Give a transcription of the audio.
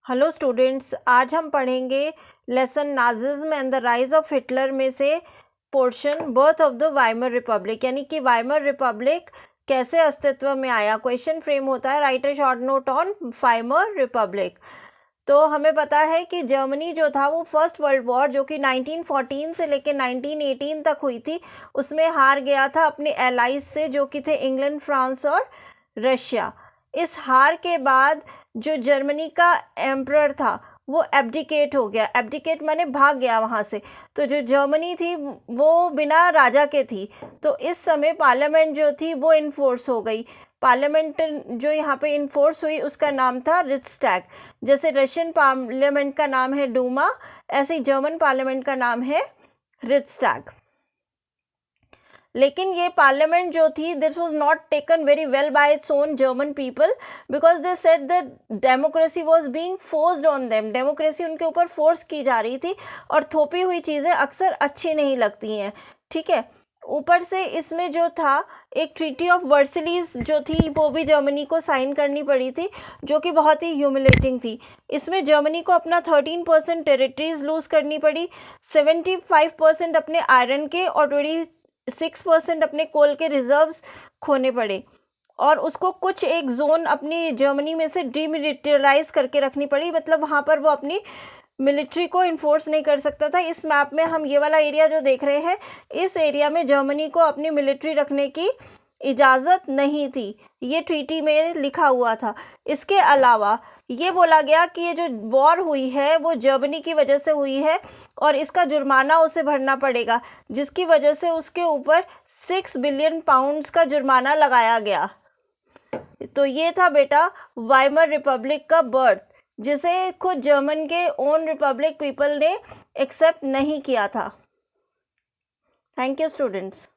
Hello students, आज हम पढ़ेंगे lesson Nazism and the rise of Hitler में से portion birth of the Weimar Republic, यानी कि वाइमर रिपब्लिक कैसे अस्तित्व में आया। क्वेश्चन फ्रेम होता है right A short note on Weimar Republic. तो हमें पता है कि जर्मनी जो था वो फर्स्ट वर्ल्ड वॉर जो कि 1914 से लेकर 1918 तक हुई थी, उसमें हार गया था अपने एलाइज से, जो कि थे इंग्लैंड, फ्रांस और रशिया। इस हार के बाद जो जर्मनी का एम्परर था वो एब्डिकेट हो गया। एब्डिकेट माने भाग गया वहाँ से। तो जो जर्मनी थी वो बिना राजा के थी। तो इस समय पार्लियामेंट जो थी वो इन्फोर्स हो गई। पार्लियामेंट जो यहाँ पे इन्फोर्स हुई उसका नाम था रिक्सटैग। जैसे रशियन पार्लियामेंट का नाम है डूमा, ऐसे ही जर्मन पार्लियामेंट का नाम है रिक्सटैग। लेकिन ये पार्लियामेंट जो थी, this was not taken very well bye its own German people, because they said that democracy was being forced on them. Democracy उनके ऊपर फोर्स की जा रही थी और थोपी हुई चीज़ें अक्सर अच्छी नहीं लगती हैं। ठीक है, ऊपर से इसमें जो था एक ट्रीटी ऑफ वर्सलीज जो थी वो भी जर्मनी को साइन करनी पड़ी थी, जो कि बहुत ही ह्यूमिलेटिंग थी। इसमें जर्मनी को अपना 13% टेरिटरीज लूज करनी पड़ी, 75% अपने आयरन के और 26% अपने कोल के रिजर्व्स खोने पड़े, और उसको कुछ एक जोन अपनी जर्मनी में से डीमिलिटराइज करके रखनी पड़ी। मतलब वहाँ पर वो अपनी मिलिट्री को इन्फोर्स नहीं कर सकता था। इस मैप में हम ये वाला एरिया जो देख रहे हैं, इस एरिया में जर्मनी को अपनी मिलिट्री रखने की इजाज़त नहीं थी, ये ट्रीटी में लिखा हुआ था। इसके अलावा ये बोला गया कि ये जो वॉर हुई है वो जर्मनी की वजह से हुई है और इसका जुर्माना उसे भरना पड़ेगा, जिसकी वजह से उसके ऊपर 6 बिलियन पाउंड्स का जुर्माना लगाया गया। तो ये था बेटा वाइमर रिपब्लिक का बर्थ, जिसे खुद जर्मन के ओन रिपब्लिक पीपल ने एक्सेप्ट नहीं किया था। Thank you students.